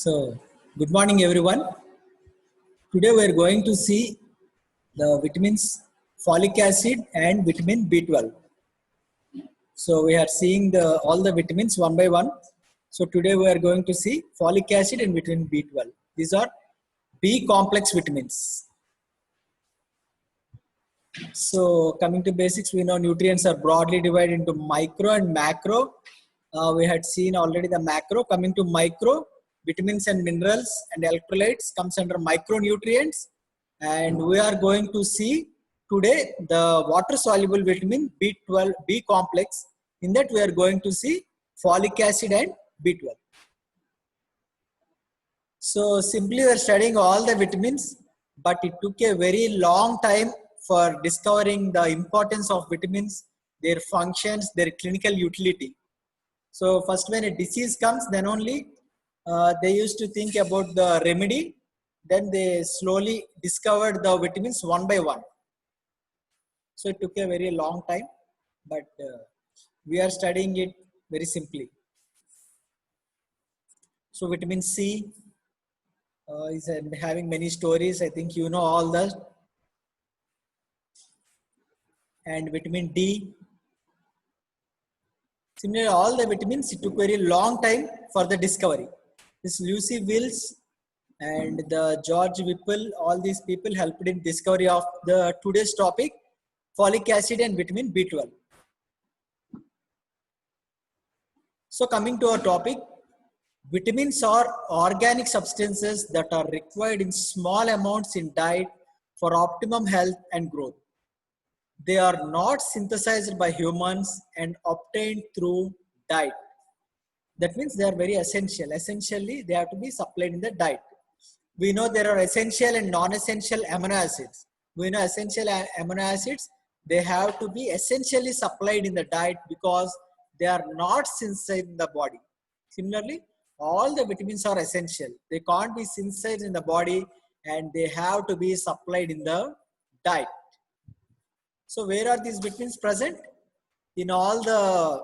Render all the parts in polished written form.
So, good morning everyone. Today we are going to see the vitamins folic acid and vitamin B12. So we are seeing all the vitamins one by one. So today we are going to see folic acid and vitamin B12. These are B complex vitamins. So coming to basics, we know nutrients are broadly divided into micro and macro. We had seen already the macro. Coming to micro, vitamins and minerals and electrolytes comes under micronutrients. And we are going to see today the water soluble vitamin B12, B complex. In that we are going to see folic acid and B12. So simply we are studying all the vitamins, but it took a very long time for discovering the importance of vitamins, their functions, their clinical utility. So first when a disease comes, then only they used to think about the remedy. Then they slowly discovered the vitamins one by one. So it took a very long time, but we are studying it very simply. So vitamin C is having many stories. I think you know all that. And vitamin D. Similarly, all the vitamins, it took very long time for the discovery. This Lucy Wills and the George Whipple, all these people helped in discovery of the today's topic, folic acid and vitamin B12. So coming to our topic, vitamins are organic substances that are required in small amounts in diet for optimum health and growth. They are not synthesized by humans and obtained through diet. That means they are very essential. Essentially, they have to be supplied in the diet. We know there are essential and non-essential amino acids. We know essential amino acids, they have to be essentially supplied in the diet because they are not synthesized in the body. Similarly, all the vitamins are essential. They can't be synthesized in the body and they have to be supplied in the diet. So where are these vitamins present? In all the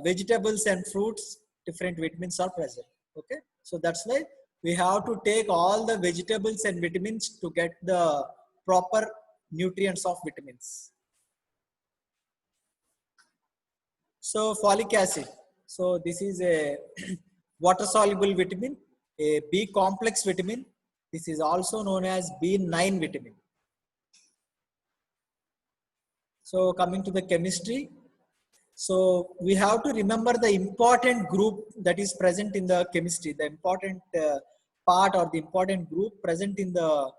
vegetables and fruits, different vitamins are present. Okay, so that's why we have to take all the vegetables and vitamins to get the proper nutrients of vitamins. So folic acid. So this is a water soluble vitamin, a B complex vitamin. This is also known as B9 vitamin. So coming to the chemistry. So we have to remember the important group that is present in the chemistry, the important part or the important group present in the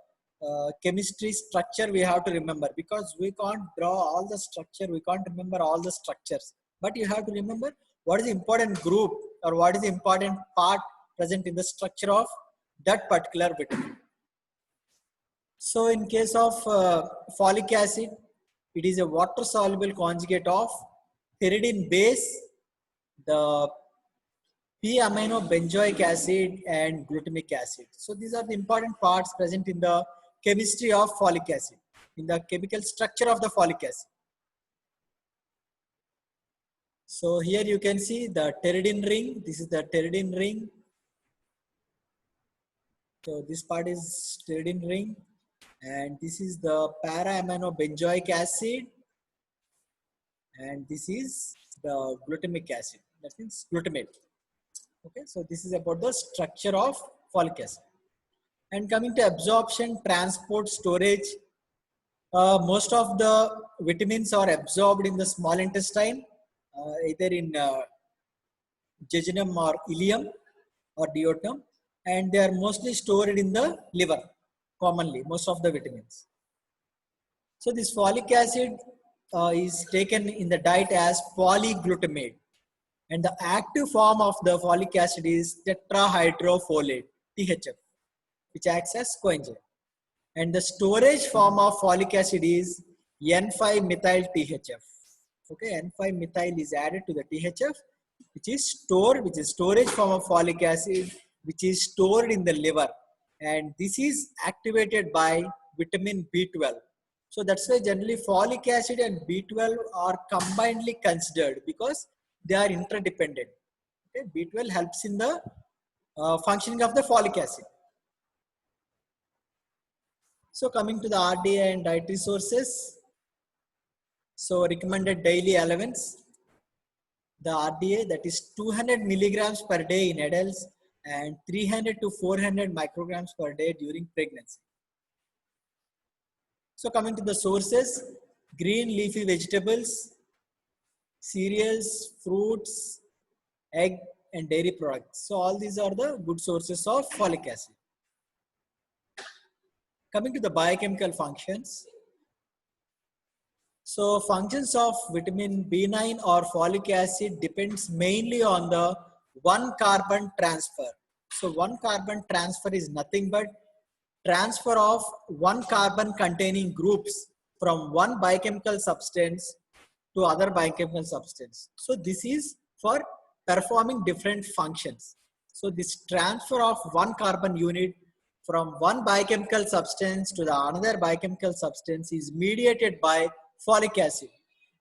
chemistry structure we have to remember, because we can't draw all the structure, we can't remember all the structures, but you have to remember what is the important group or what is the important part present in the structure of that particular vitamin. So in case of folic acid, it is a water soluble conjugate of pyridine base, the p-amino benzoic acid and glutamic acid. So these are the important parts present in the chemistry of folic acid, in the chemical structure of the folic acid. So here you can see the pyridine ring. This is the pyridine ring. So this part is pyridine ring. And this is the para-amino benzoic acid. And this is the glutamic acid. That means glutamate. Okay, so this is about the structure of folic acid. And coming to absorption, transport, storage, most of the vitamins are absorbed in the small intestine, either in jejunum or ileum or duodenum, and they are mostly stored in the liver, commonly, most of the vitamins. So this folic acid is taken in the diet as polyglutamate. And the active form of the folic acid is tetrahydrofolate, THF, which acts as coenzyme. And the storage form of folic acid is N5-methyl THF. Okay, N5-methyl is added to the THF, which is stored, which is storage form of folic acid, which is stored in the liver. And this is activated by vitamin B12. So that's why generally folic acid and B12 are combinedly considered because they are interdependent. Okay? B12 helps in the functioning of the folic acid. So coming to the RDA and dietary sources. So recommended daily allowance, the RDA, that is 200 milligrams per day in adults and 300 to 400 micrograms per day during pregnancy. So coming to the sources, green leafy vegetables, cereals, fruits, egg and dairy products. So all these are the good sources of folic acid. Coming to the biochemical functions. So functions of vitamin B9 or folic acid depends mainly on the one carbon transfer. So one carbon transfer is nothing but transfer of one carbon containing groups from one biochemical substance to other biochemical substance. So this is for performing different functions. So this transfer of one carbon unit from one biochemical substance to the another biochemical substance is mediated by folic acid,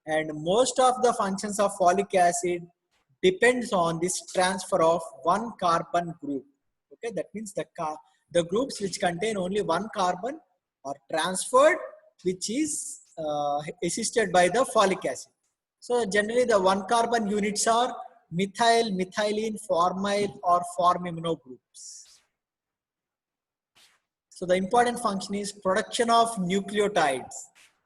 and most of the functions of folic acid depends on this transfer of one carbon group. Okay, that means the groups which contain only one carbon are transferred, which is assisted by the folic acid. So generally the one carbon units are methyl, methylene, formyl or formimino groups. So the important function is production of nucleotides,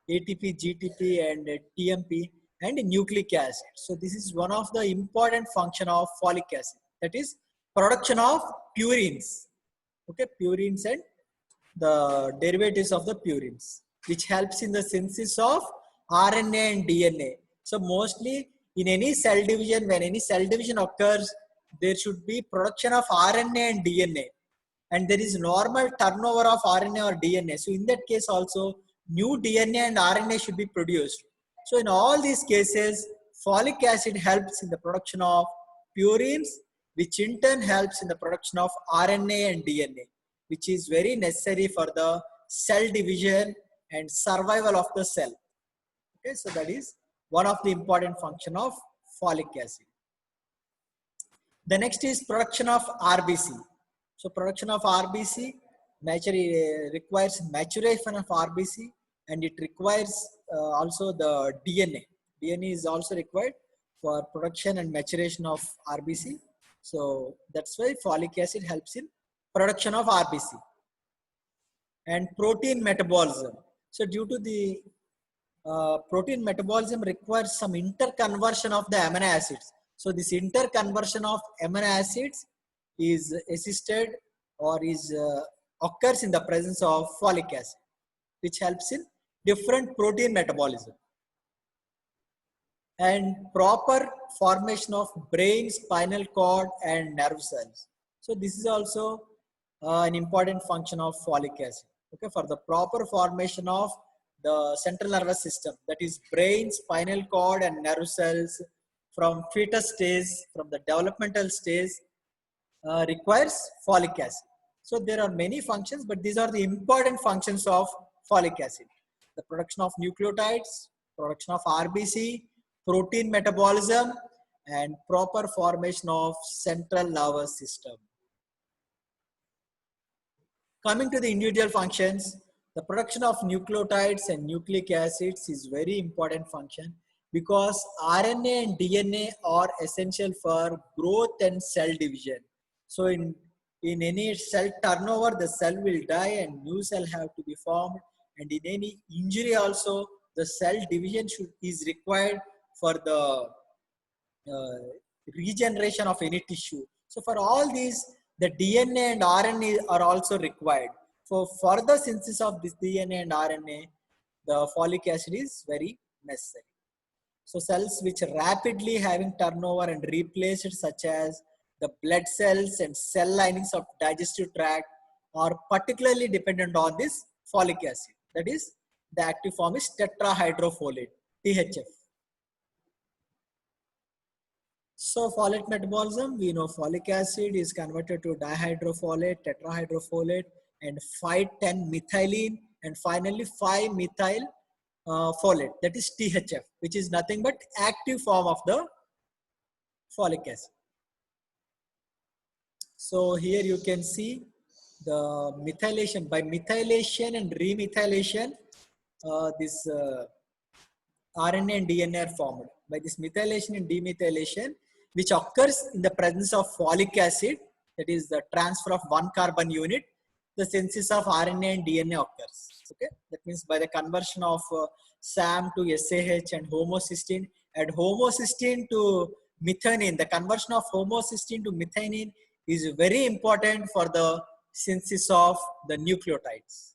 ATP, GTP and TMP and nucleic acid. So this is one of the important function of folic acid, that is production of purines. Okay, purines and the derivatives of the purines, which helps in the synthesis of RNA and DNA. So mostly in any cell division, when any cell division occurs, there should be production of RNA and DNA, and there is normal turnover of RNA or DNA. So in that case also new DNA and RNA should be produced. So in all these cases, folic acid helps in the production of purines, which in turn helps in the production of RNA and DNA, which is very necessary for the cell division and survival of the cell. Okay, so that is one of the important function of folic acid. The next is production of RBC. So production of RBC requires maturation of RBC, and it requires also the DNA. DNA is also required for production and maturation of RBC. So that's why folic acid helps in production of RBC. And protein metabolism. So due to the protein metabolism requires some interconversion of the amino acids. So this interconversion of amino acids is assisted or is occurs in the presence of folic acid, which helps in different protein metabolism. And proper formation of brain, spinal cord and nerve cells. So this is also an important function of folic acid. Okay, for the proper formation of the central nervous system, that is brain, spinal cord and nerve cells from fetus stage, from the developmental stage, requires folic acid. So there are many functions, but these are the important functions of folic acid: the production of nucleotides, production of RBC, protein metabolism and proper formation of central nervous system. Coming to the individual functions, the production of nucleotides and nucleic acids is very important function, because RNA and DNA are essential for growth and cell division. So in any cell turnover, the cell will die and new cell have to be formed, and in any injury also the cell division is required for the regeneration of any tissue. So for all these, the DNA and RNA are also required. For further synthesis of this DNA and RNA, the folic acid is very necessary. So cells which rapidly having turnover and replaced, such as the blood cells and cell linings of digestive tract, are particularly dependent on this folic acid. That is, the active form is tetrahydrofolate, THF. So folate metabolism, we know folic acid is converted to dihydrofolate, tetrahydrofolate and 5,10-methylene and finally 5-methyl folate, that is THF, which is nothing but active form of the folic acid. So here you can see the methylation. By methylation and remethylation, this RNA and DNA are formed. By this methylation and demethylation, which occurs in the presence of folic acid, that is the transfer of one carbon unit, the synthesis of RNA and DNA occurs. Okay, that means by the conversion of SAM to SAH and homocysteine, and homocysteine to methionine, the conversion of homocysteine to methionine is very important for the synthesis of the nucleotides.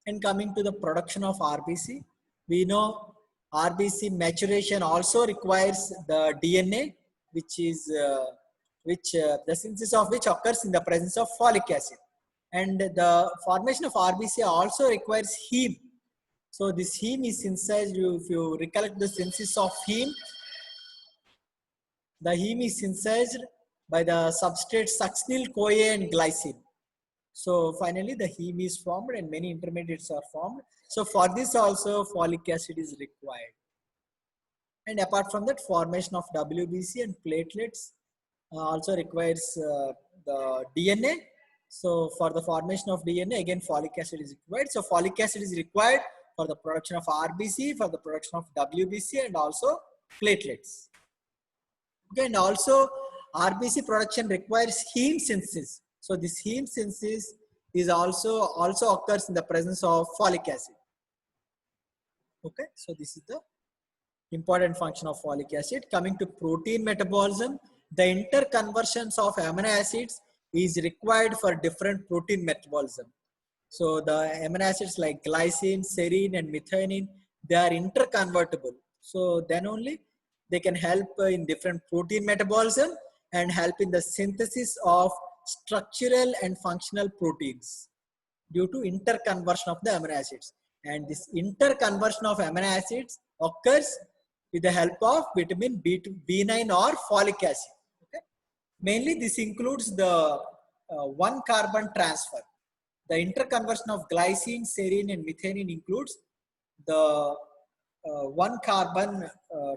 And coming to the production of RBC, we know RBC maturation also requires the DNA, which is the synthesis of which occurs in the presence of folic acid. And the formation of RBC also requires heme. So this heme is synthesized. If you recollect the synthesis of heme, the heme is synthesized by the substrate succinyl-CoA and glycine. So finally the heme is formed and many intermediates are formed. So for this also folic acid is required. And apart from that, formation of WBC and platelets also requires the DNA. So for the formation of DNA, again folic acid is required. So folic acid is required for the production of RBC, for the production of WBC, and also platelets. Okay, and also RBC production requires heme synthesis. So this heme synthesis is also occurs in the presence of folic acid. Okay, so this is the important function of folic acid. Coming to protein metabolism, the interconversions of amino acids is required for different protein metabolism. So the amino acids like glycine, serine, and methionine, they are interconvertible. So then only they can help in different protein metabolism and help in the synthesis of structural and functional proteins due to interconversion of the amino acids. And this interconversion of amino acids occurs with the help of vitamin B9 or folic acid. Okay? Mainly this includes the one carbon transfer. The interconversion of glycine, serine, and methionine includes the one carbon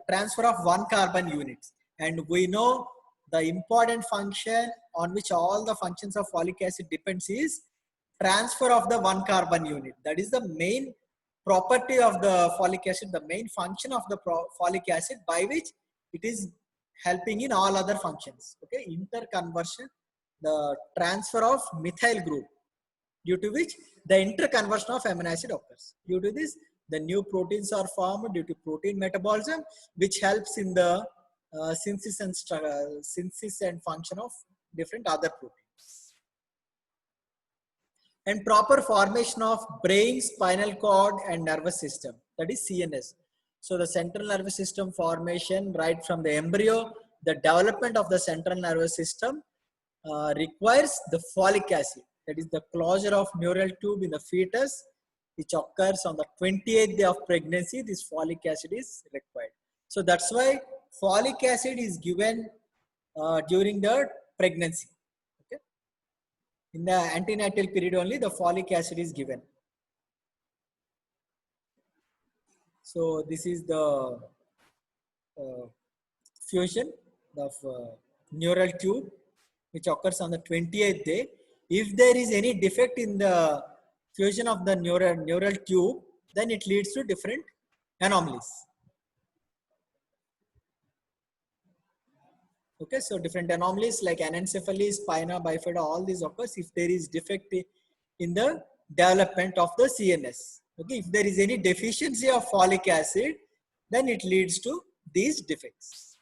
transfer of one carbon units. And we know the important function on which all the functions of folic acid depends is transfer of the one carbon unit. That is the main property of the folic acid, the main function of the folic acid, by which it is helping in all other functions. Okay, interconversion, the transfer of methyl group, due to which the interconversion of amino acid occurs. Due to this, the new proteins are formed due to protein metabolism, which helps in the synthesis and function of different other proteins. And proper formation of brain, spinal cord, and nervous system, that is CNS. So the central nervous system formation right from the embryo, the development of the central nervous system requires the folic acid. That is the closure of neural tube in the fetus, which occurs on the 28th day of pregnancy. This folic acid is required. So that's why folic acid is given during the pregnancy. Okay? In the antenatal period only, the folic acid is given. So this is the fusion of neural tube, which occurs on the 28th day. If there is any defect in the fusion of the neural tube, then it leads to different anomalies. Okay, so different anomalies like anencephaly, spina bifida, all these occurs if there is defect in the development of the CNS. Okay, if there is any deficiency of folic acid, then it leads to these defects.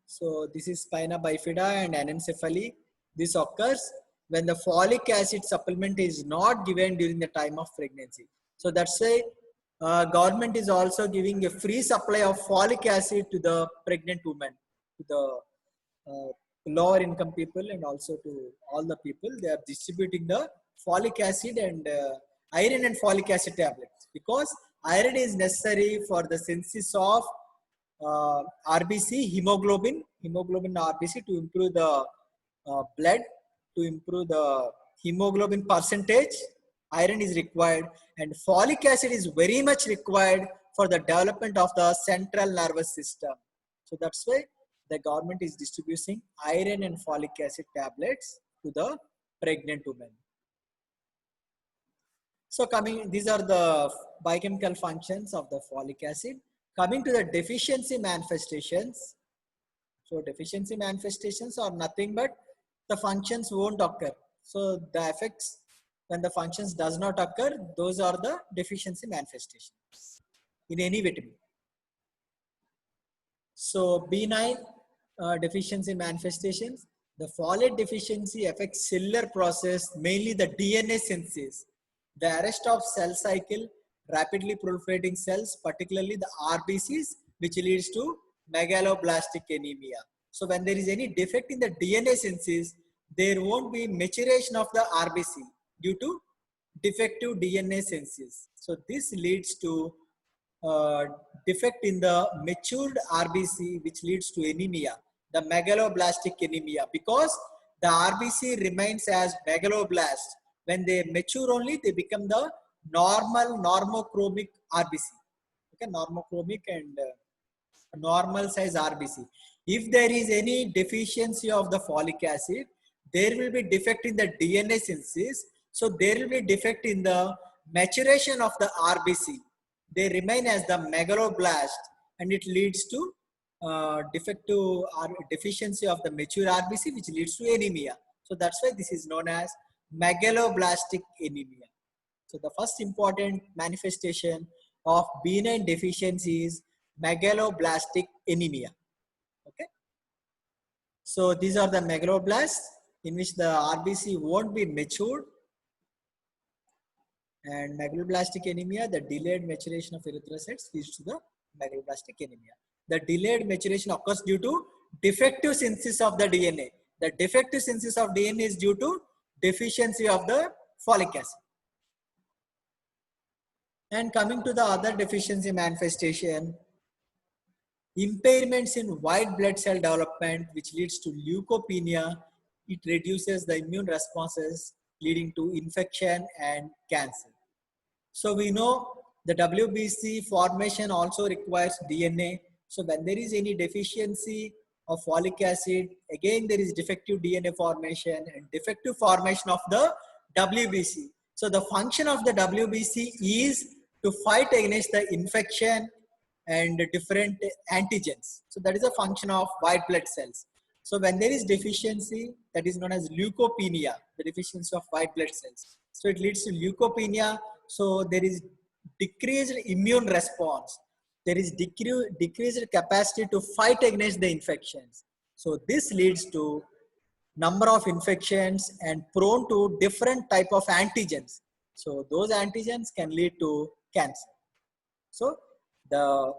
So this is spina bifida and anencephaly. This occurs when the folic acid supplement is not given during the time of pregnancy. So that's why government is also giving a free supply of folic acid to the pregnant women, to the lower income people, and also to all the people. They are distributing the folic acid and iron and folic acid tablets, because iron is necessary for the synthesis of RBC, hemoglobin RBC, to improve the blood, to improve the hemoglobin percentage. Iron is required, and folic acid is very much required for the development of the central nervous system. So that's why the government is distributing iron and folic acid tablets to the pregnant women. So these are the biochemical functions of the folic acid. Coming to the deficiency manifestations. So deficiency manifestations are nothing but the functions won't occur. So the effects when the functions does not occur, those are the deficiency manifestations in any vitamin. So B9 deficiency manifestations. The folate deficiency affects cellular process, mainly the DNA synthesis, the arrest of cell cycle, rapidly proliferating cells, particularly the RBCs, which leads to megaloblastic anemia. So when there is any defect in the DNA synthesis, there won't be maturation of the RBC due to defective DNA synthesis. So this leads to defect in the matured RBC, which leads to anemia, the megaloblastic anemia, because the RBC remains as megaloblast. When they mature only, they become the normal normochromic RBC. Okay, normochromic and normal size RBC. If there is any deficiency of the folic acid, there will be defect in the DNA synthesis. So there will be defect in the maturation of the RBC. They remain as the megaloblast, and it leads to defective or deficiency of the mature RBC, which leads to anemia. So that's why this is known as megaloblastic anemia. So the first important manifestation of B9 deficiency is megaloblastic anemia. Okay. So these are the megaloblasts in which the RBC won't be matured. And megaloblastic anemia, the delayed maturation of erythrocytes leads to the megaloblastic anemia. The delayed maturation occurs due to defective synthesis of the DNA. The defective synthesis of DNA is due to deficiency of the folic acid. And coming to the other deficiency manifestation, impairments in white blood cell development, which leads to leukopenia. It reduces the immune responses, leading to infection and cancer. So we know the WBC formation also requires DNA. So when there is any deficiency of folic acid, again there is defective DNA formation and defective formation of the WBC. So the function of the WBC is to fight against the infection and different antigens. So that is a function of white blood cells. So when there is deficiency, that is known as leukopenia, the deficiency of white blood cells. So it leads to leukopenia. So there is decreased immune response. There is decreased capacity to fight against the infections. So this leads to number of infections and prone to different type of antigens. So those antigens can lead to cancer. So the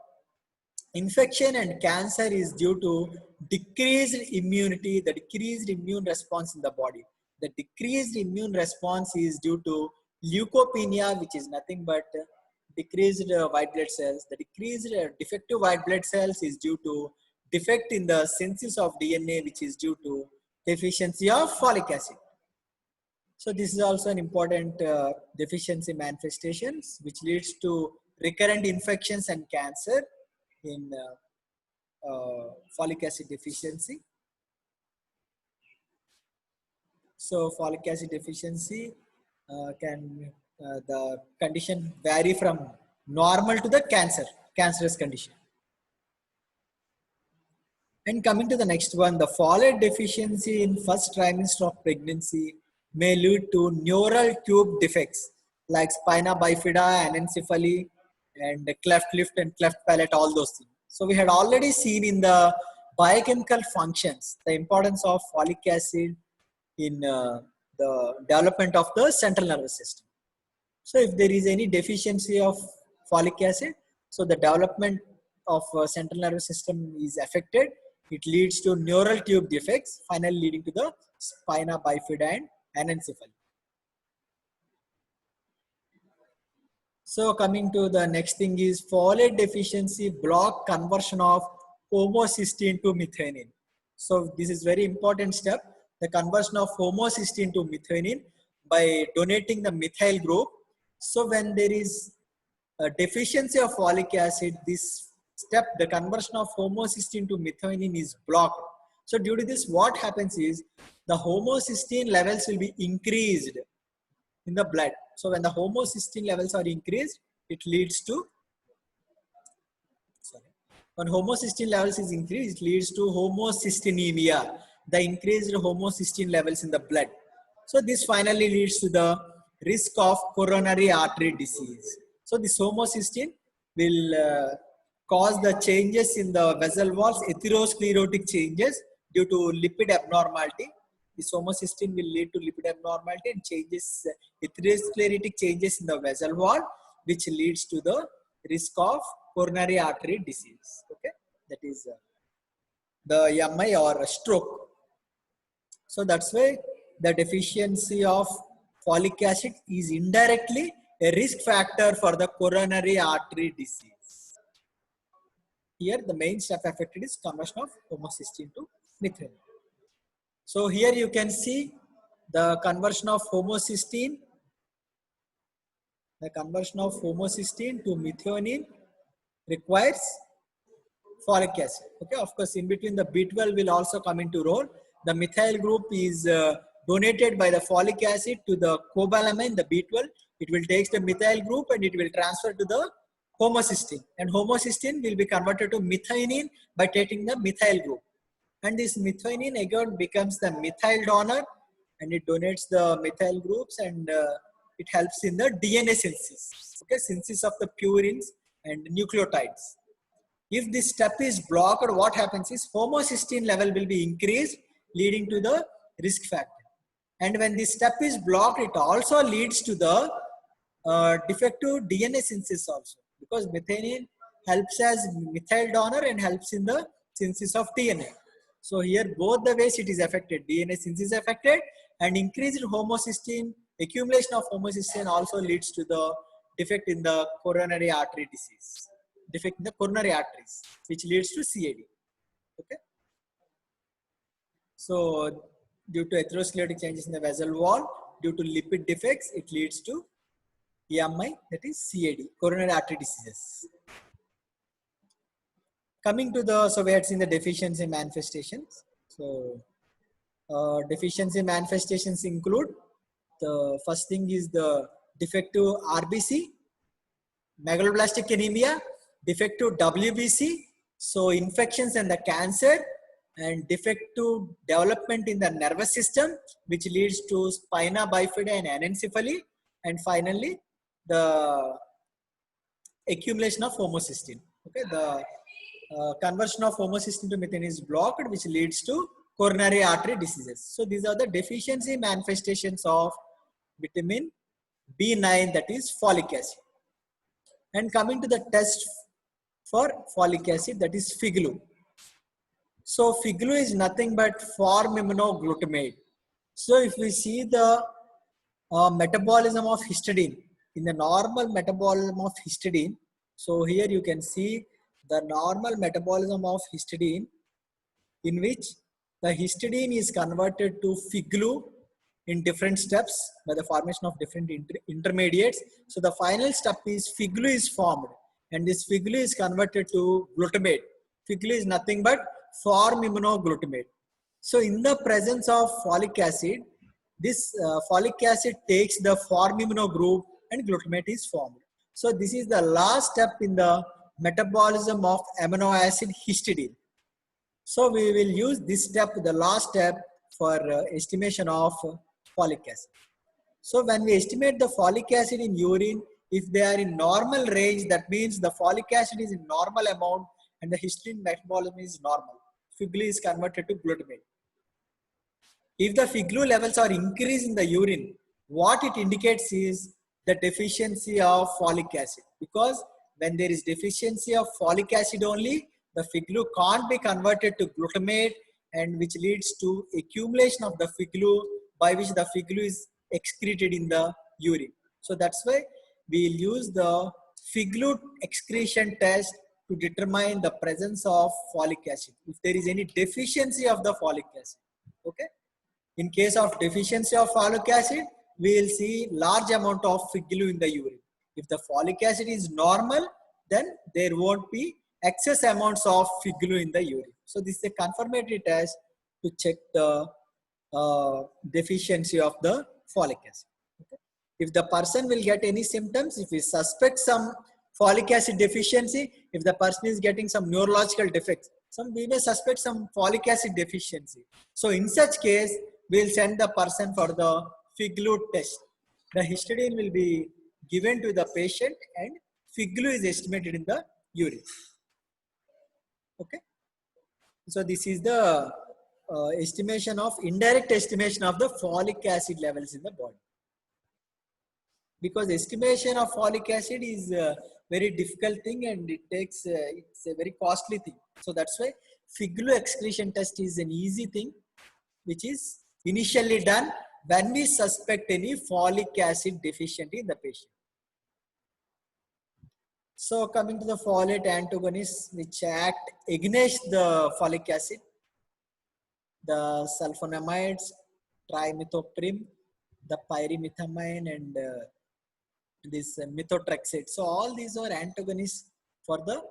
infection and cancer is due to decreased immunity, the decreased immune response in the body. The decreased immune response is due to leukopenia, which is nothing but decreased white blood cells. The decreased defective white blood cells is due to defect in the synthesis of DNA, which is due to deficiency of folic acid. So this is also an important deficiency manifestations, which leads to recurrent infections and cancer in folic acid deficiency. So folic acid deficiency the condition vary from normal to the cancerous condition. And coming to the next one, the folate deficiency in first trimester of pregnancy may lead to neural tube defects like spina bifida, anencephaly, and cleft lip and cleft palate, all those things. So we had already seen in the biochemical functions the importance of folic acid in the development of the central nervous system. So if there is any deficiency of folic acid, so the development of central nervous system is affected. It leads to neural tube defects, finally leading to the spina bifida and anencephaly. So coming to the next thing is folate deficiency block conversion of homocysteine to methionine. So this is very important step, the conversion of homocysteine to methionine by donating the methyl group. So when there is a deficiency of folic acid, this step, the conversion of homocysteine to methionine is blocked. So due to this, what happens is the homocysteine levels will be increased in the blood. So when the homocysteine levels are increased, it leads to, when homocysteine levels is increased, it leads to homocystinemia, the increased homocysteine levels in the blood. So this finally leads to the risk of coronary artery disease. So this homocysteine will cause the changes in the vessel walls, atherosclerotic changes due to lipid abnormality. This homocysteine will lead to lipid abnormality and changes, atherosclerotic changes in the vessel wall, which leads to the risk of coronary artery disease. Okay, that is the MI or stroke. So that's why the deficiency of folic acid is indirectly a risk factor for the coronary artery disease. Here the main step affected is conversion of homocysteine to methionine. So here you can see the conversion of homocysteine. The conversion of homocysteine to methionine requires folic acid. Okay, of course, in between the B12 will also come into role. The methyl group is donated by the folic acid to the cobalamin, the B12. It will take the methyl group and it will transfer to the homocysteine. And homocysteine will be converted to methionine by taking the methyl group. And this methionine again becomes the methyl donor and it donates the methyl groups and it helps in the DNA synthesis. Okay, synthesis of the purines and nucleotides. If this step is blocked, what happens is homocysteine level will be increased, leading to the risk factor. And when this step is blocked, it also leads to the defective DNA synthesis also, because methionine helps as methyl donor and helps in the synthesis of DNA. So here both the ways it is affected. DNA synthesis is affected and increased homocysteine, accumulation of homocysteine also leads to the defect in the coronary artery disease. Defect in the coronary arteries, which leads to CAD. Okay. So due to atherosclerotic changes in the vessel wall, due to lipid defects, it leads to EMI, that is CAD, coronary artery diseases. Coming to the, so we had seen the deficiency manifestations. So deficiency manifestations include, the first thing is the defective RBC, megaloblastic anemia, defective WBC, so infections and the cancer, and defective development in the nervous system, which leads to spina bifida and anencephaly, and finally the accumulation of homocysteine. Okay, the conversion of homocysteine to methionine is blocked, which leads to coronary artery diseases. So these are the deficiency manifestations of vitamin B9, that is folic acid. And coming to the test for folic acid, that is FIGLU. So FIGLU is nothing but formiminoglutamate. So if we see the metabolism of histidine, in the normal metabolism of histidine, so here you can see the normal metabolism of histidine, in which the histidine is converted to FIGLU in different steps by the formation of different intermediates. So the final step is FIGLU is formed, and this FIGLU is converted to glutamate. FIGLU is nothing but formiminoglutamate. So in the presence of folic acid, this folic acid takes the formimino group and glutamate is formed. So this is the last step in the metabolism of amino acid histidine. So we will use this step, the last step, for estimation of folic acid. So when we estimate the folic acid in urine, if they are in normal range, that means the folic acid is in normal amount and the histidine metabolism is normal. FIGLU is converted to glutamate. If the FIGLU levels are increased in the urine, what it indicates is the deficiency of folic acid, because when there is deficiency of folic acid only, the FIGLU can't be converted to glutamate, and which leads to accumulation of the FIGLU, by which the FIGLU is excreted in the urine. So that's why we will use the FIGLU excretion test to determine the presence of folic acid, if there is any deficiency of the folic acid. Okay. In case of deficiency of folic acid, we will see large amount of FIGLU in the urine. If the folic acid is normal, then there won't be excess amounts of FIGLU in the urine. So this is a confirmatory test to check the deficiency of the folic acid. Okay. If the person will get any symptoms, if we suspect some folic acid deficiency, if the person is getting some neurological defects, we may suspect some folic acid deficiency. So in such case, we'll send the person for the FIGLU test. The histidine will be given to the patient and FIGLU is estimated in the urine. Okay. So this is the indirect estimation of the folic acid levels in the body. Because estimation of folic acid is a very difficult thing and it takes, it's a very costly thing. So that's why FIGLU excretion test is an easy thing, which is initially done when we suspect any folic acid deficiency in the patient. So coming to the folate antagonists which act against the folic acid, the sulfonamides, trimethoprim, the pyrimethamine and this methotrexate. So all these are antagonists for the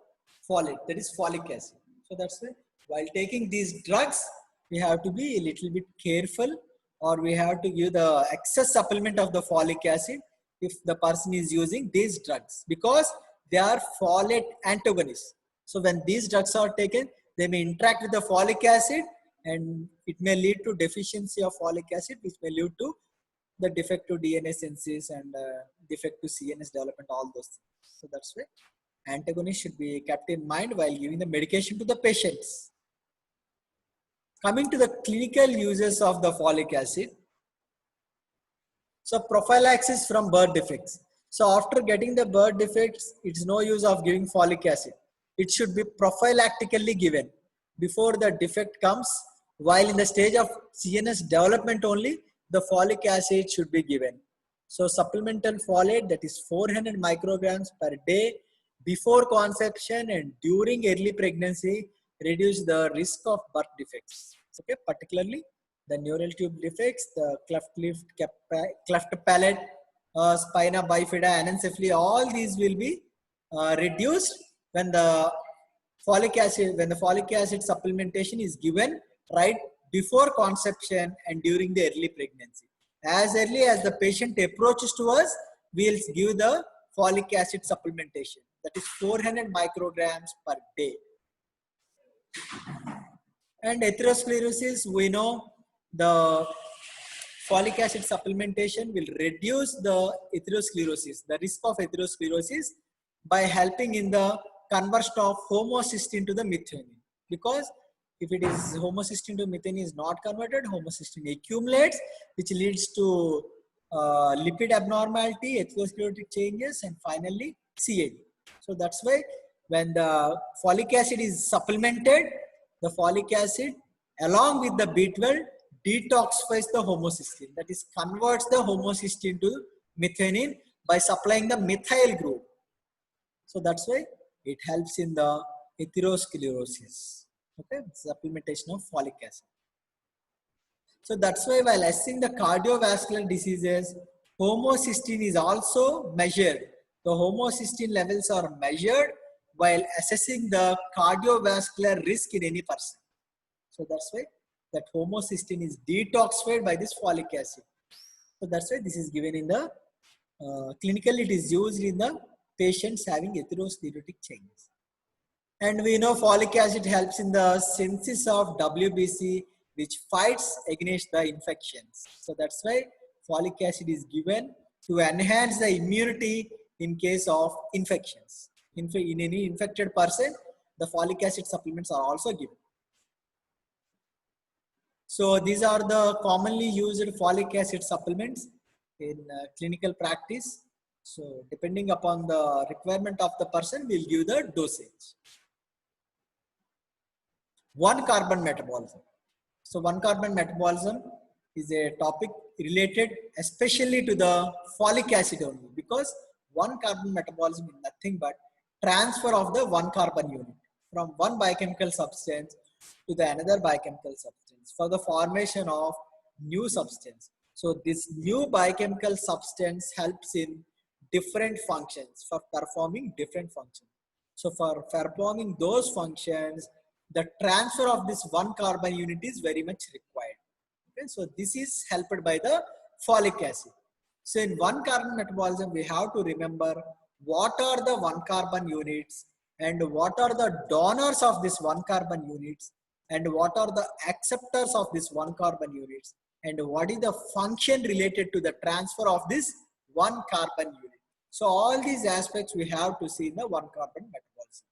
folate, that is folic acid. So that's why while taking these drugs, we have to be a little bit careful, or we have to give the excess supplement of the folic acid if the person is using these drugs, because they are folate antagonists. So when these drugs are taken, they may interact with the folic acid and it may lead to deficiency of folic acid, which may lead to the defective DNA synthesis and defective CNS development, all those things. So that's why antagonists should be kept in mind while giving the medication to the patients. Coming to the clinical uses of the folic acid. So prophylaxis from birth defects. So after getting the birth defects, it's no use of giving folic acid. It should be prophylactically given before the defect comes. While in the stage of CNS development only, the folic acid should be given. So supplemental folate, that is 400 micrograms per day before conception and during early pregnancy, reduce the risk of birth defects. Okay, particularly the neural tube defects, the cleft palate, spina bifida, anencephaly, all these will be reduced when the folic acid supplementation is given right before conception and during the early pregnancy. As early as the patient approaches to us, we'll give the folic acid supplementation. That is 400 micrograms per day. And atherosclerosis, we know the folic acid supplementation will reduce the atherosclerosis, the risk of atherosclerosis, by helping in the conversion of homocysteine to the methionine. Because if it is homocysteine to methionine is not converted, homocysteine accumulates, which leads to lipid abnormality, atherosclerotic changes, and finally CAD. So that's why when the folic acid is supplemented, the folic acid along with the B12 detoxifies the homocysteine, that is converts the homocysteine to methionine by supplying the methyl group. So that's why it helps in the atherosclerosis. Okay, supplementation of folic acid. So that's why while assessing the cardiovascular diseases, homocysteine is also measured. The homocysteine levels are measured while assessing the cardiovascular risk in any person. So that's why that homocysteine is detoxified by this folic acid. So that's why this is given in the clinically it is used in the patients having atherosclerotic changes. And we know folic acid helps in the synthesis of WBC, which fights against the infections. So that's why folic acid is given to enhance the immunity in case of infections. In any infected person, the folic acid supplements are also given. So these are the commonly used folic acid supplements in clinical practice. So depending upon the requirement of the person, we'll give the dosage. 1-carbon metabolism. So 1-carbon metabolism is a topic related especially to the folic acid only, because 1-carbon metabolism is nothing but transfer of the 1-carbon unit from one biochemical substance to the another biochemical substance for the formation of new substance. So this new biochemical substance helps in different functions for performing different functions. So for performing those functions, the transfer of this one carbon unit is very much required. Okay, so this is helped by the folic acid. So in one carbon metabolism, we have to remember what are the one carbon units and what are the donors of this one carbon units and what are the acceptors of this one carbon units and what is the function related to the transfer of this one carbon unit. So all these aspects we have to see in the one carbon metabolism.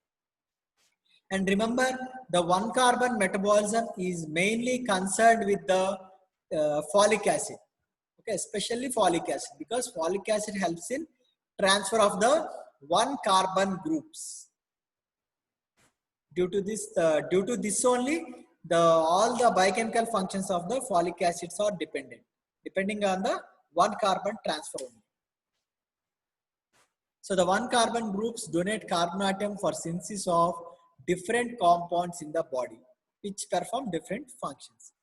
And remember, the one carbon metabolism is mainly concerned with the folic acid. Okay, especially folic acid, because folic acid helps in transfer of the one carbon groups. Due to this only, all the biochemical functions of the folic acids are depending on the one carbon transfer only. So the one carbon groups donate carbon atom for synthesis of different compounds in the body, which perform different functions.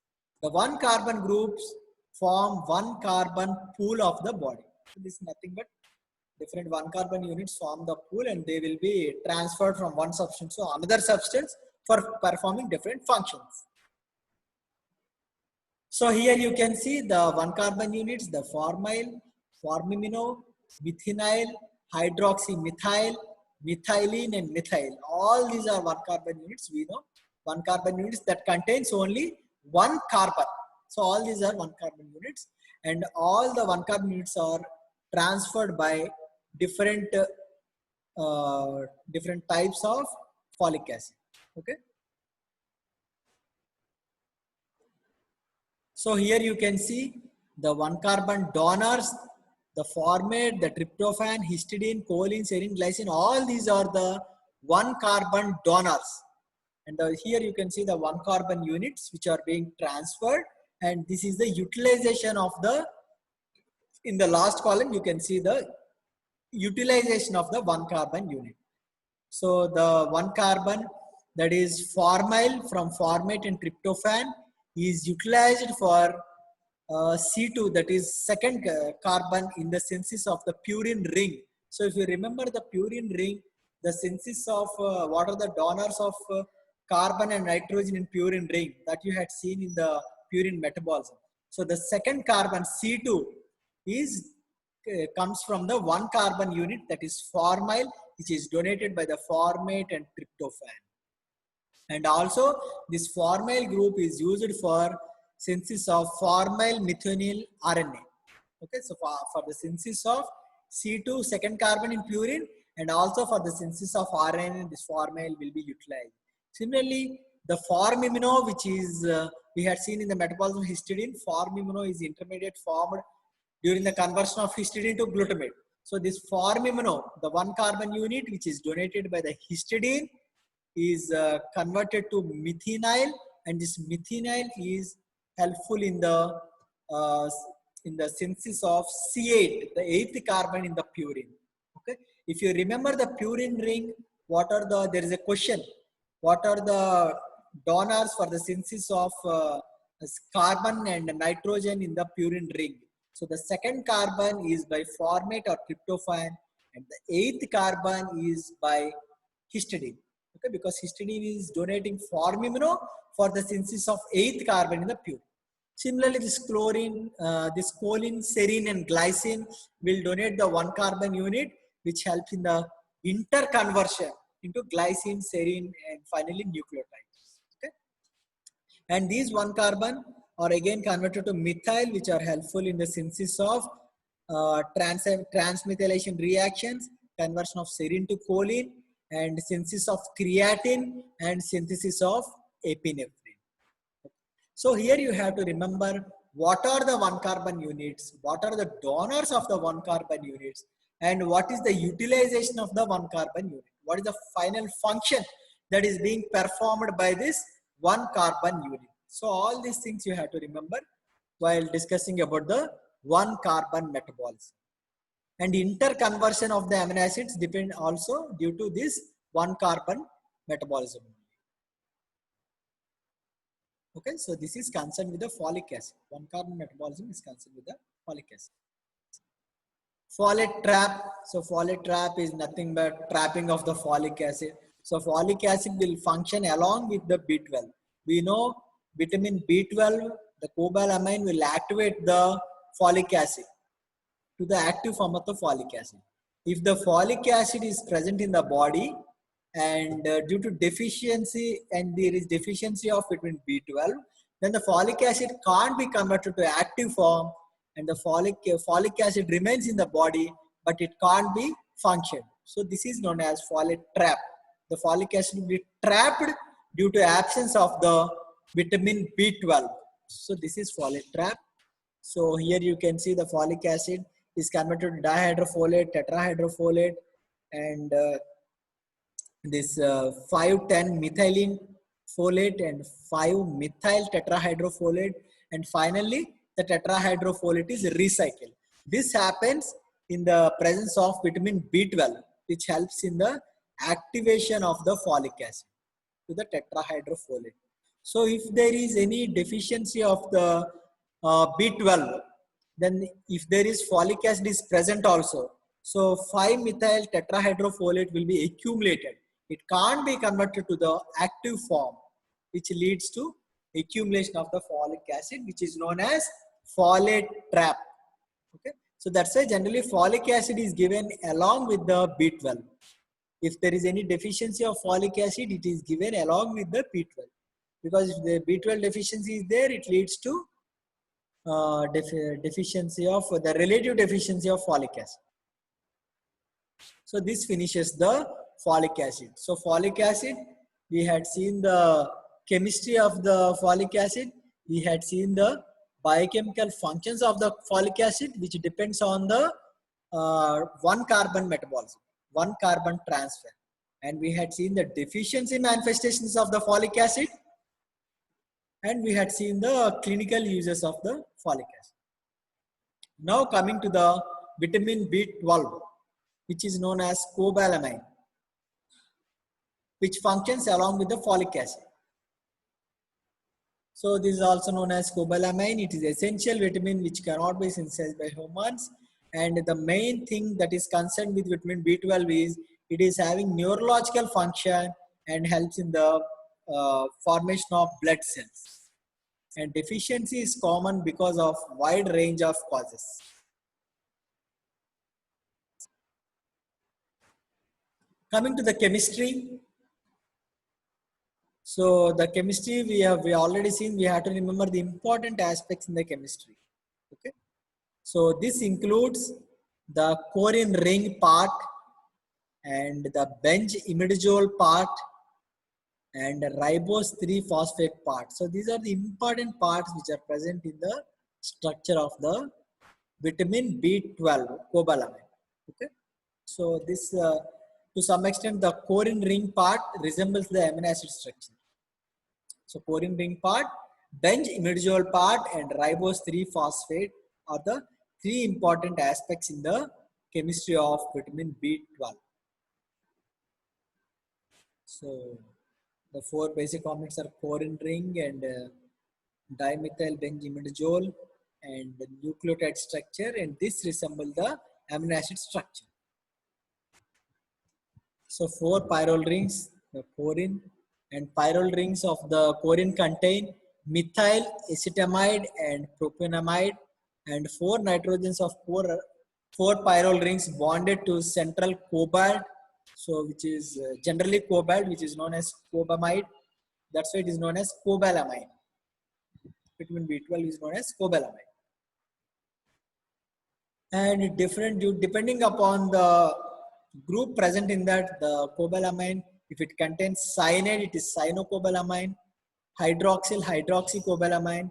The one carbon groups form one carbon pool of the body. So this is nothing but different one carbon units form the pool and they will be transferred from one substance to another substance for performing different functions. So here you can see the one carbon units, the formyl, formimino, methinyl, hydroxymethyl, methylene and methyl. All these are one carbon units. We know one carbon units that contains only one carbon. So all these are one carbon units and all the one carbon units are transferred by different different types of folic acid. Okay. So here you can see the one carbon donors, the formate, the tryptophan, histidine, choline, serine, glycine, all these are the one carbon donors. And here you can see the one carbon units which are being transferred, and this is the utilization of the, in the last column you can see the utilization of the one carbon unit. So the one carbon, that is formyl from formate and tryptophan, is utilized for C2, that is second carbon in the synthesis of the purine ring. So if you remember the purine ring, the synthesis of what are the donors of carbon and nitrogen in purine ring that you had seen in the purine metabolism. So the second carbon C2 is comes from the one carbon unit, that is formyl, which is donated by the formate and tryptophan. And also this formyl group is used for synthesis of formyl methionine RNA. Okay, so for the synthesis of C2 second carbon in purine and also for the synthesis of RNA, this formyl will be utilized. Similarly, the formimino, which is we had seen in the metabolism of histidine, formimino is intermediate formed during the conversion of histidine to glutamate. So this formimino, the one carbon unit which is donated by the histidine, is converted to methinyl, and this methinyl is helpful uh, in the synthesis of C8, the eighth carbon in the purine. Okay, if you remember the purine ring, what are the, there is a question, what are the donors for the synthesis of carbon and nitrogen in the purine ring? So the second carbon is by formate or tryptophan, and the eighth carbon is by histidine. Okay, because histidine is donating formimino for the synthesis of eighth carbon in the purine. Similarly, this chlorine, this choline, serine, and glycine will donate the one carbon unit, which helps in the interconversion into glycine, serine, and finally nucleotides. Okay, and these one carbon are again converted to methyl, which are helpful in the synthesis of transmethylation reactions, conversion of serine to choline, and synthesis of creatine and synthesis of epinephrine. So here you have to remember what are the one carbon units, what are the donors of the one carbon units, and what is the utilization of the one carbon unit. What is the final function that is being performed by this one carbon unit. So all these things you have to remember while discussing about the one carbon metabolism. And interconversion of the amino acids depend also due to this one carbon metabolism. Okay, so this is concerned with the folic acid. One carbon metabolism is concerned with the folic acid. Folate trap. So folate trap is nothing but trapping of the folic acid. So folic acid will function along with the B12. We know vitamin B12, the cobalamin will activate the folic acid to the active form of the folic acid. If the folic acid is present in the body and due to deficiency and there is deficiency of vitamin B12, then the folic acid can't be converted to active form and the folic acid remains in the body but it can't be functioned. So this is known as folate trap. The folic acid will be trapped due to absence of the vitamin B12. So this is folate trap. So here you can see the folic acid is converted to dihydrofolate, tetrahydrofolate, and this 5,10 methylene folate and 5-methyl tetrahydrofolate, and finally the tetrahydrofolate is recycled. This happens in the presence of vitamin B12, which helps in the activation of the folic acid to the tetrahydrofolate. So if there is any deficiency of the B12, then if there is folic acid is present also, so 5-methyl tetrahydrofolate will be accumulated. It can't be converted to the active form, which leads to accumulation of the folic acid, which is known as folate trap. Okay, so that's why generally folic acid is given along with the B12. If there is any deficiency of folic acid, it is given along with the B12. Because if the B12 deficiency is there, it leads to deficiency of the relative deficiency of folic acid. So this finishes the folic acid. So folic acid, we had seen the chemistry of the folic acid. We had seen the biochemical functions of the folic acid, which depends on the one carbon metabolism, one carbon transfer. And we had seen the deficiency manifestations of the folic acid. And we had seen the clinical uses of the folic acid. Now coming to the vitamin B12, which is known as cobalamin, which functions along with the folic acid. So this is also known as cobalamin. It is essential vitamin which cannot be synthesized by humans. And the main thing that is concerned with vitamin B12 is it is having neurological function and helps in the formation of blood cells. And deficiency is common because of wide range of causes. Coming to the chemistry. So the chemistry we already seen, we have to remember the important aspects in the chemistry. Okay. So this includes the Corin ring part and the bench imidazole part and ribose 3-phosphate part. So these are the important parts which are present in the structure of the vitamin B12 cobalamin. Okay. So this to some extent the Corin ring part resembles the amino acid structure. So Corin ring part, bench imidazole part and ribose 3-phosphate are the three important aspects in the chemistry of vitamin B12. So the four basic components are Corin ring and dimethyl benzimidazole and the nucleotide structure, and this resemble the amino acid structure. So four pyrrole rings, the Corin, and pyrrole rings of the Corin contain methyl acetamide and propionamide, and four nitrogens of four pyrrole rings bonded to central cobalt, so which is generally cobalt, which is known as cobamide. That's why it is known as cobalamine. Vitamin B12 is known as cobalamine. And different depending upon the group present in that, the cobalamine, if it contains cyanide, it is cyanocobalamin, hydroxyl, hydroxycobalamin,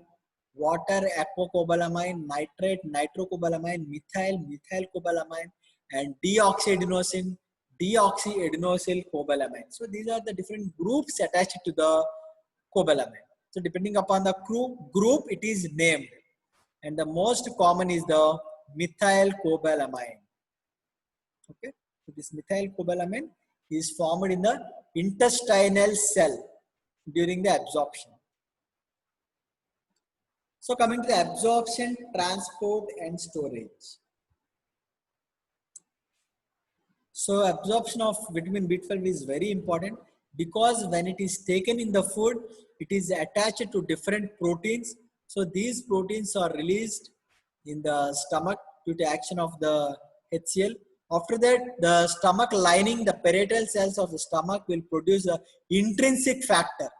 water, aquacobalamin, nitrate, nitrocobalamin, methyl, methylcobalamin, and deoxyadenosine, deoxyadenosine cobalamin. So these are the different groups attached to the cobalamin. So depending upon the group, it is named. And the most common is the methylcobalamin. Okay. So this methylcobalamin is formed in the intestinal cell during the absorption. So coming to the absorption, transport and storage. So absorption of vitamin B12 is very important because when it is taken in the food, it is attached to different proteins. So these proteins are released in the stomach due to action of the HCl. After that, the stomach lining, the parietal cells of the stomach will produce a intrinsic factor.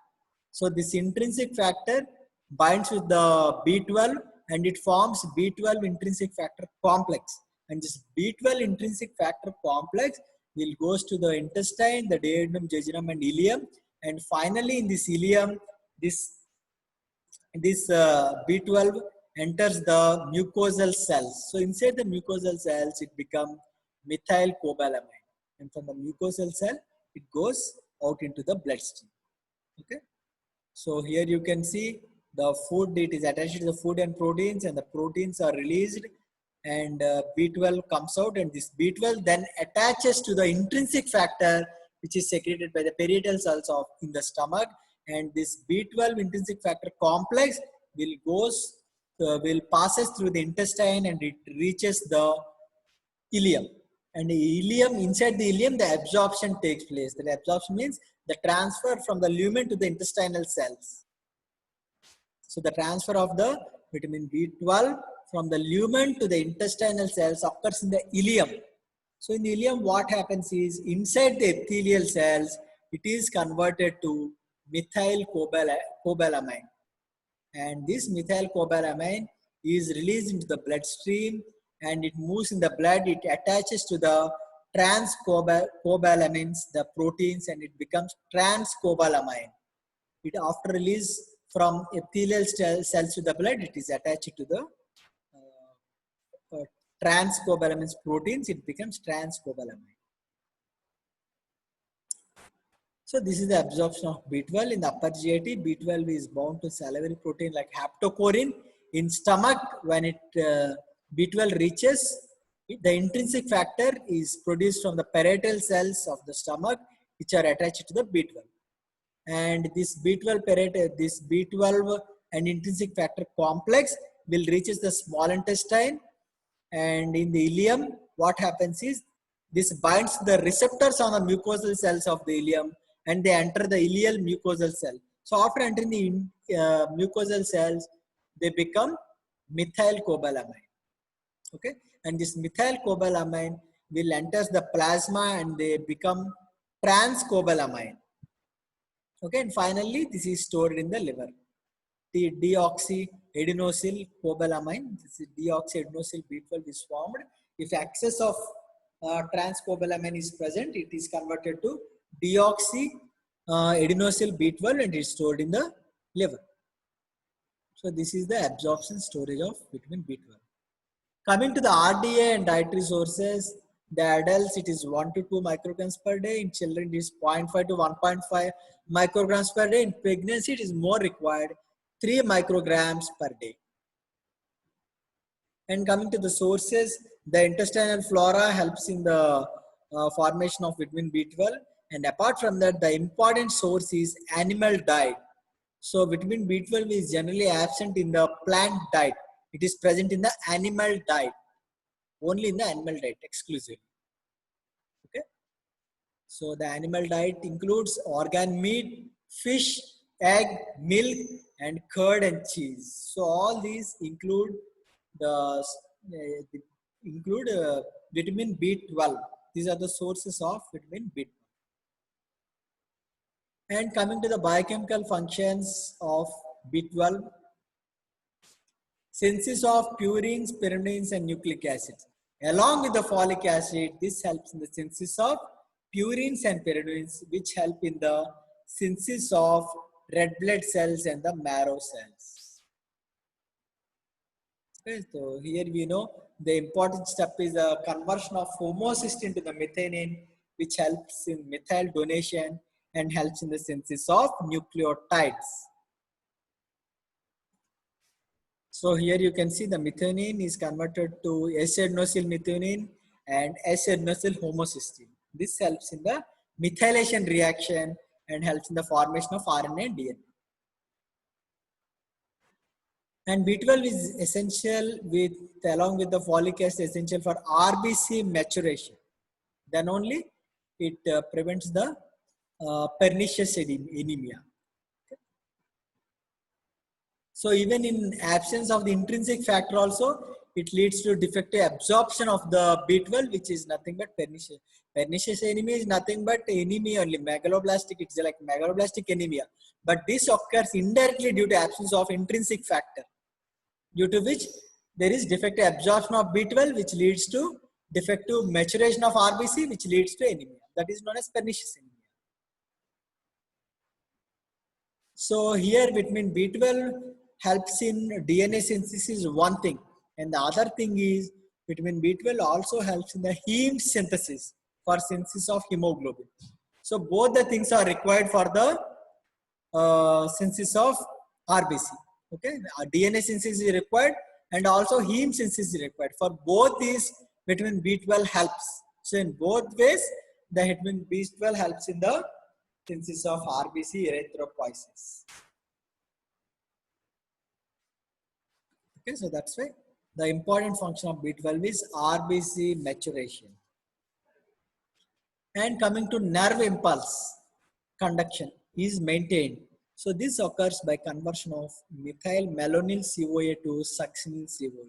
So this intrinsic factor binds with the B12 and it forms B12 intrinsic factor complex. And this B12 intrinsic factor complex will goes to the intestine, the duodenum, jejunum, and ileum. And finally, in this ileum, this B12 enters the mucosal cells. So inside the mucosal cells, it becomes methylcobalamin. And from the mucosal cell, it goes out into the bloodstream. Okay. So here you can see the food, it is attached to the food and proteins, and the proteins are released, and B12 comes out, and this B12 then attaches to the intrinsic factor which is secreted by the parietal cells of in the stomach, and this B12 intrinsic factor complex will passes through the intestine and it reaches the ileum. And the ileum, inside the ileum, the absorption takes place. The absorption means the transfer from the lumen to the intestinal cells. So the transfer of the vitamin B12 from the lumen to the intestinal cells occurs in the ileum. So in the ileum, what happens is inside the epithelial cells, it is converted to methylcobalamin. And this methylcobalamin is released into the bloodstream and it moves in the blood, it attaches to the transcobalamins, the proteins, and it becomes transcobalamin. It after release from epithelial cells to the blood, it is attached to the transcobalamins proteins, it becomes transcobalamin. So this is the absorption of B12 in the upper GIT. B12 is bound to salivary protein like haptocorin. In stomach, when B12 reaches, the intrinsic factor is produced from the parietal cells of the stomach, which are attached to the B12. And this B12 and intrinsic factor complex will reaches the small intestine, and in the ileum, what happens is this binds the receptors on the mucosal cells of the ileum and they enter the ileal mucosal cell. So after entering the mucosal cells, they become methylcobalamin. Okay, and this methylcobalamin will enter the plasma and they become transcobalamin. Okay, and finally, this is stored in the liver. The deoxyadenosine cobalamin, this is deoxyadenosine B12 is formed. If excess of transcobalamin is present, it is converted to deoxyadenosine B12 and it is stored in the liver. So this is the absorption storage of vitamin B12. Coming to the RDA and dietary sources, the adults it is 1 to 2 micrograms per day. In children it is 0.5 to 1.5 micrograms per day. In pregnancy it is more required, 3 micrograms per day. And coming to the sources, the intestinal flora helps in the formation of vitamin B12. And apart from that, the important source is animal diet. So vitamin B12 is generally absent in the plant diet. It is present in the animal diet, only in the animal diet exclusively. Okay. So the animal diet includes organ meat, fish, egg, milk, and curd and cheese. So all these include vitamin B12. These are the sources of vitamin B12. And coming to the biochemical functions of B12, synthesis of purines, pyrimidines, and nucleic acids. Along with the folic acid, this helps in the synthesis of purines and pyrimidines, which help in the synthesis of red blood cells and the marrow cells. Okay, so here we know the important step is the conversion of homocysteine to the methionine, which helps in methyl donation and helps in the synthesis of nucleotides. So here you can see the methionine is converted to S-adenosyl methionine and S-adenosyl homocysteine. This helps in the methylation reaction and helps in the formation of RNA and DNA. And B12 is essential along with the folic acid essential for RBC maturation. Then only it prevents the pernicious anemia. So even in absence of the intrinsic factor also, it leads to defective absorption of the B12, which is nothing but pernicious. Pernicious anemia is nothing but anemia only, megaloblastic, it's like megaloblastic anemia. But this occurs indirectly due to absence of intrinsic factor, due to which there is defective absorption of B12, which leads to defective maturation of RBC, which leads to anemia. That is known as pernicious anemia. So here vitamin B12 helps in DNA synthesis one thing, and the other thing is vitamin B12 also helps in the heme synthesis for synthesis of hemoglobin. So both the things are required for the synthesis of RBC. Okay, DNA synthesis is required and also heme synthesis is required. For both these, vitamin B12 helps. So in both ways, the vitamin B12 helps in the synthesis of RBC erythropoiesis. Okay, so that's why the important function of B12 is RBC maturation. And coming to nerve impulse conduction is maintained. So this occurs by conversion of methylmalonyl CoA to succinyl CoA.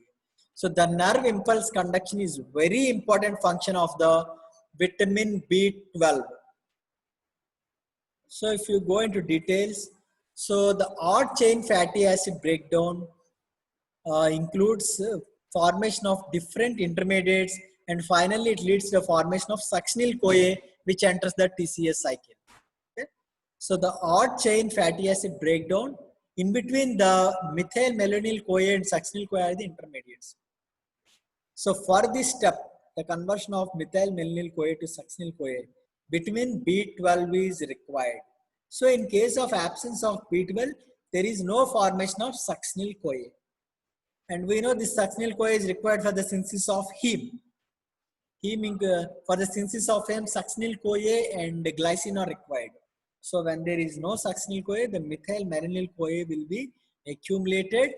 So the nerve impulse conduction is very important function of the vitamin B12. So if you go into details, so the odd chain fatty acid breakdown includes formation of different intermediates, and finally it leads to the formation of succinyl CoA, which enters the TCA cycle. Okay? So the odd chain fatty acid breakdown, in between the methylmalonyl CoA and succinyl CoA are the intermediates. So for this step, the conversion of methylmalonyl CoA to succinyl CoA, vitamin B12 is required. So in case of absence of B12, there is no formation of succinyl CoA. And we know this succinyl CoA is required for the synthesis of heme. For the synthesis of heme, succinyl CoA and glycine are required. So when there is no succinyl CoA, the methylmalonyl CoA will be accumulated,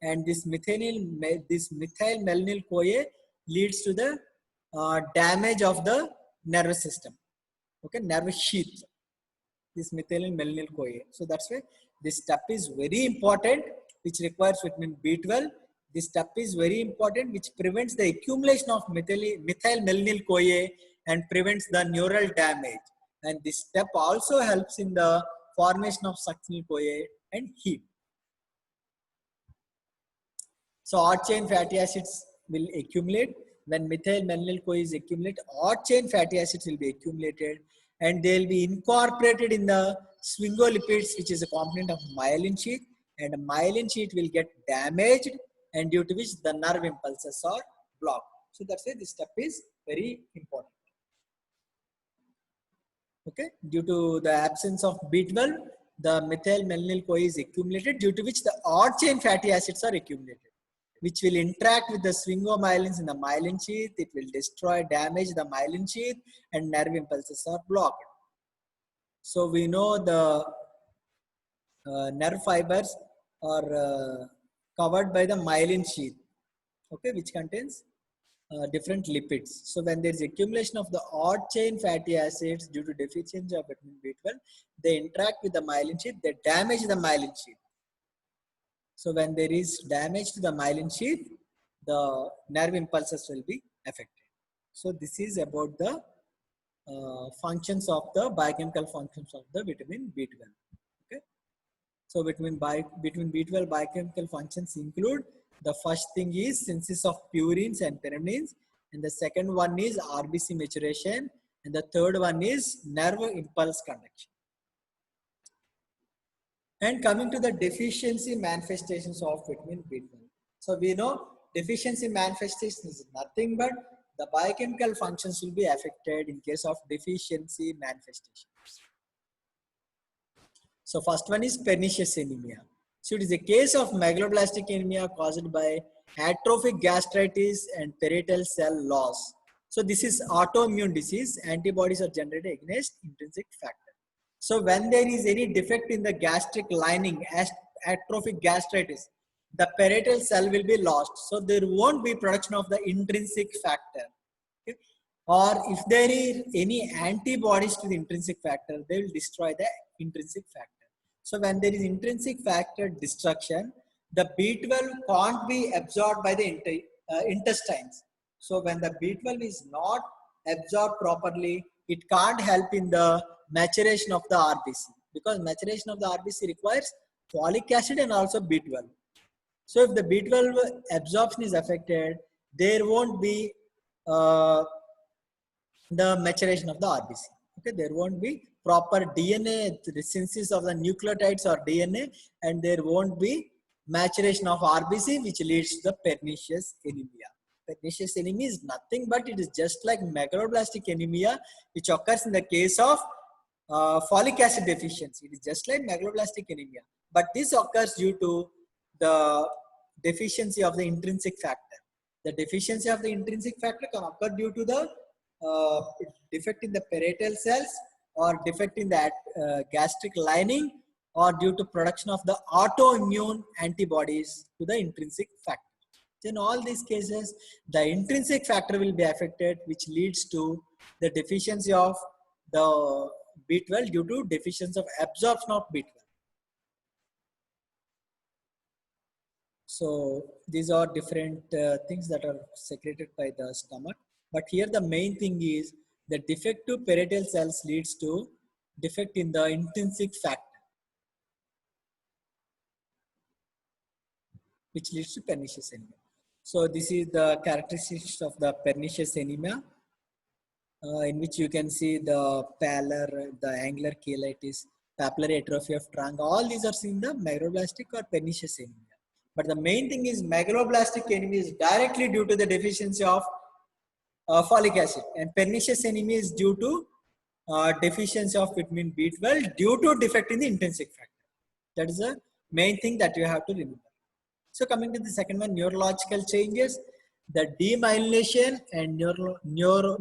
and this methylmalonyl CoA leads to the damage of the nervous system. Okay, nervous sheath. This methylmalonyl CoA. So that's why this step is very important, which requires vitamin B12. This step is very important, which prevents the accumulation of methylmalonyl CoA and prevents the neural damage. And this step also helps in the formation of succinyl CoA and heme. So odd chain fatty acids will accumulate. When methylmalonyl CoA is accumulated, odd chain fatty acids will be accumulated, and they will be incorporated in the sphingolipids, which is a component of myelin sheath, and myelin sheath will get damaged, and due to which the nerve impulses are blocked. So that's why this step is very important. Okay, due to the absence of B12, the methylmalonyl CoA is accumulated, due to which the odd chain fatty acids are accumulated, which will interact with the sphingomyelins in the myelin sheath. It will destroy, damage the myelin sheath, and nerve impulses are blocked. So we know the nerve fibers are covered by the myelin sheath, okay, which contains different lipids. So when there is accumulation of the odd chain fatty acids due to deficiency of vitamin B12, they interact with the myelin sheath, they damage the myelin sheath. So when there is damage to the myelin sheath, the nerve impulses will be affected. So this is about the functions of the biochemical functions of the vitamin B12. Okay. So vitamin B12 biochemical functions include, the first thing is synthesis of purines and pyrimidines, and the second one is RBC maturation, and the third one is nerve impulse conduction. And coming to the deficiency manifestations of vitamin B12. So we know deficiency manifestation is nothing but the biochemical functions will be affected in case of deficiency manifestations. So first one is pernicious anemia. So it is a case of megaloblastic anemia caused by atrophic gastritis and parietal cell loss. So this is autoimmune disease. Antibodies are generated against intrinsic factor. So when there is any defect in the gastric lining, atrophic gastritis, the parietal cell will be lost. So there won't be production of the intrinsic factor. Okay. or if there is any antibodies to the intrinsic factor, they will destroy the intrinsic factor. So when there is intrinsic factor destruction, the B12 can't be absorbed by the intestines. So when the B12 is not absorbed properly, it can't help in the maturation of the RBC, because maturation of the RBC requires folic acid and also B12. So if the B12 absorption is affected, there won't be the maturation of the RBC. Okay, there won't be proper DNA synthesis of the nucleotides or DNA, and there won't be maturation of RBC, which leads to the pernicious anemia. Pernicious anemia is nothing but it is just like megaloblastic anemia, which occurs in the case of folic acid deficiency. It is just like megaloblastic anemia, but this occurs due to the deficiency of the intrinsic factor. The deficiency of the intrinsic factor can occur due to the defect in the parietal cells, or defect in the gastric lining, or due to production of the autoimmune antibodies to the intrinsic factor. In all these cases, the intrinsic factor will be affected, which leads to the deficiency of the B12 due to deficiency of absorption of B12. So these are different things that are secreted by the stomach. But here the main thing is the defective parietal cells leads to defect in the intrinsic factor, which leads to pernicious anemia. So this is the characteristics of the pernicious anemia, in which you can see the pallor, the angular cheilitis, papillary atrophy of trunk. All these are seen the megaloblastic or pernicious anemia. But the main thing is megaloblastic anemia is directly due to the deficiency of folic acid, and pernicious anemia is due to deficiency of vitamin B12 due to defect in the intrinsic factor. That is the main thing that you have to remember. So coming to the second one, neurological changes, the demyelination and neuronal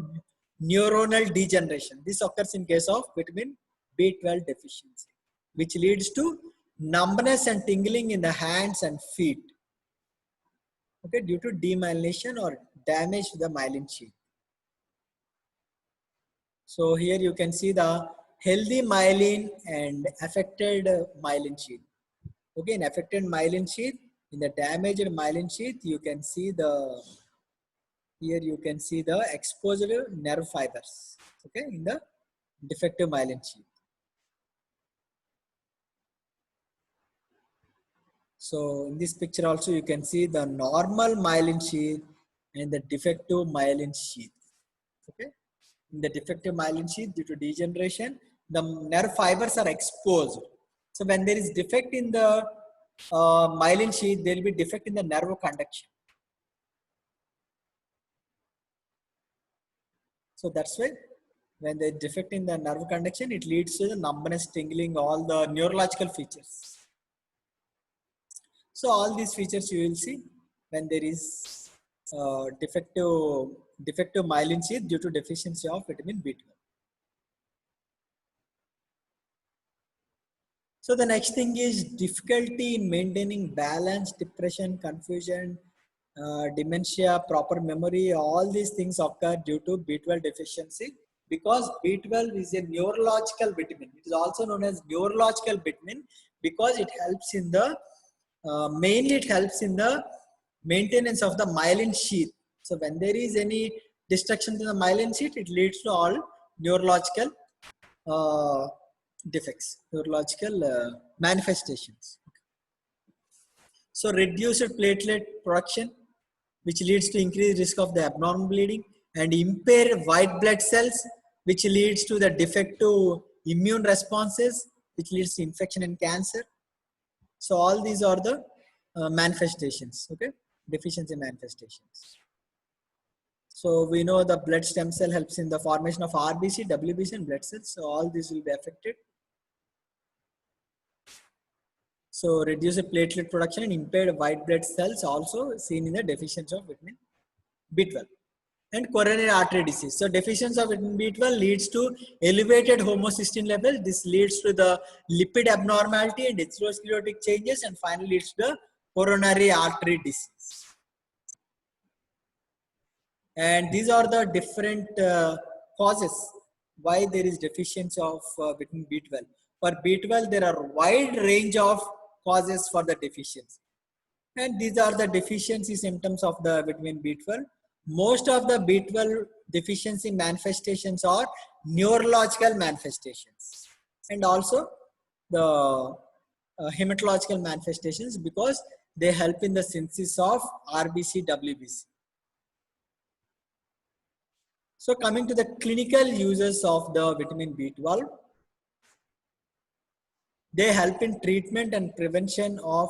degeneration. This occurs in case of vitamin B12 deficiency, which leads to numbness and tingling in the hands and feet. Okay, due to demyelination or damage to the myelin sheath. So here you can see the healthy myelin and affected myelin sheath. Okay, in affected myelin sheath, in the damaged myelin sheath, you can see the, here you can see the exposed nerve fibers. Okay, in the defective myelin sheath. So in this picture also you can see the normal myelin sheath and the defective myelin sheath. Okay, in the defective myelin sheath, due to degeneration, the nerve fibers are exposed. So when there is defect in the myelin sheath, there will be defect in the nerve conduction. So that's why when there is defect in the nerve conduction, it leads to the numbness, tingling, all the neurological features. So all these features you will see when there is defective myelin sheath due to deficiency of vitamin B12. So the next thing is difficulty in maintaining balance, depression, confusion, dementia, proper memory. All these things occur due to B12 deficiency, because B12 is a neurological vitamin. It is also known as neurological vitamin because it helps in the mainly it helps in the maintenance of the myelin sheath. So when there is any destruction to the myelin sheath, it leads to all neurological defects, neurological manifestations. So reduced platelet production, which leads to increased risk of the abnormal bleeding, and impaired white blood cells, which leads to the defective immune responses, which leads to infection and cancer. So all these are the manifestations, okay, deficiency manifestations. So we know the blood stem cell helps in the formation of RBC, WBC and blood cells. So all these will be affected. So reduced platelet production and impaired white blood cells also seen in the deficiency of vitamin B12. And coronary artery disease. So deficiency of vitamin B12 leads to elevated homocysteine level. This leads to the lipid abnormality and atherosclerotic changes, and finally leads to the coronary artery disease. And these are the different causes why there is deficiency of vitamin B12. For B12, there are wide range of causes for the deficiency. And these are the deficiency symptoms of the vitamin B12. Most of the B12 deficiency manifestations are neurological manifestations and also the hematological manifestations because they help in the synthesis of RBC, WBC. So coming to the clinical uses of the vitamin B12, they help in treatment and prevention of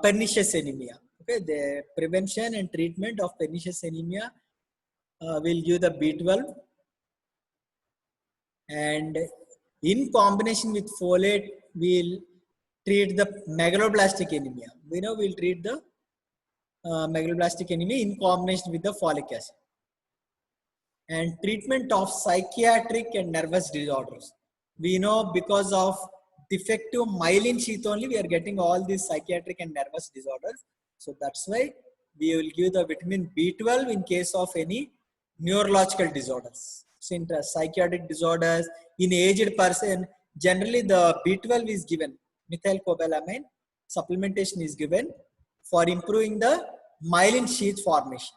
pernicious anemia. Okay, the prevention and treatment of pernicious anemia will give the B12, and in combination with folate, we'll treat the megaloblastic anemia. We know we'll treat the megaloblastic anemia in combination with the folic acid. And treatment of psychiatric and nervous disorders. We know because of defective myelin sheath only we are getting all these psychiatric and nervous disorders. So that's why we will give the vitamin B12 in case of any neurological disorders. So in the psychiatric disorders, in aged person, generally the B12 is given, methylcobalamin supplementation is given for improving the myelin sheath formation.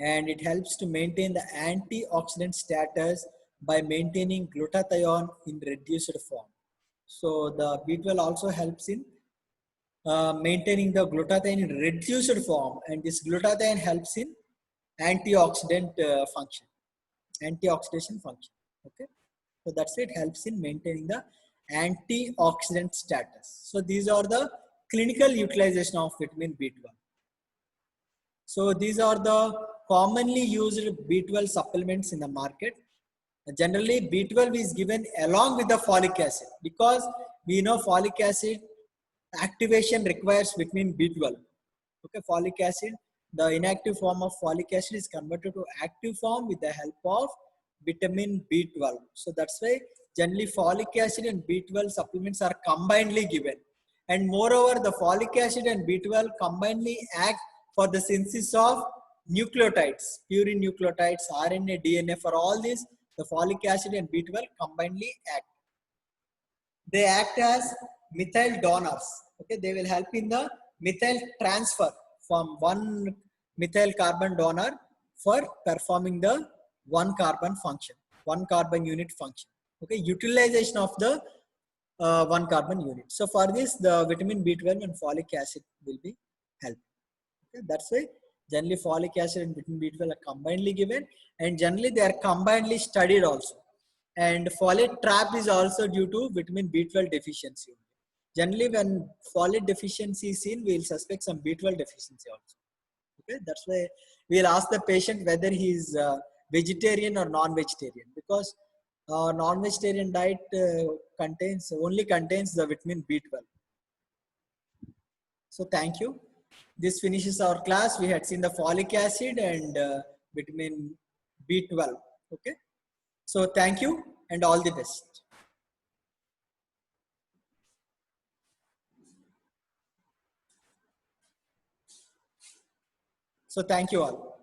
And it helps to maintain the antioxidant status by maintaining glutathione in reduced form. So the B12 also helps in maintaining the glutathione in reduced form, and this glutathione helps in antioxidant function, antioxidation function. Okay, so that's it, helps in maintaining the antioxidant status. So these are the clinical utilization of vitamin B12. So these are the commonly used B12 supplements in the market. Generally, B12 is given along with the folic acid because we know folic acid activation requires vitamin B12. Okay, folic acid, the inactive form of folic acid is converted to active form with the help of vitamin B12. So that's why generally folic acid and B12 supplements are combinedly given. And moreover, the folic acid and B12 combinedly act for the synthesis of nucleotides, purine nucleotides, RNA, DNA. For all these, the folic acid and B12 combinedly act. They act as methyl donors. Okay, they will help in the methyl transfer from one methyl carbon donor for performing the one carbon function, one carbon unit function. Okay, utilization of the one carbon unit. So for this, the vitamin B12 and folic acid will be helped. Okay, that's why generally folic acid and vitamin B12 are combinedly given, and generally they are combinedly studied also. And folate trap is also due to vitamin B12 deficiency. Generally, when folate deficiency is seen, we will suspect some B12 deficiency also. Okay, that's why we will ask the patient whether he is vegetarian or non-vegetarian, because non-vegetarian diet only contains the vitamin B12. So thank you. This finishes our class. We had seen the folic acid and vitamin B12. Okay. So thank you and all the best. So thank you all.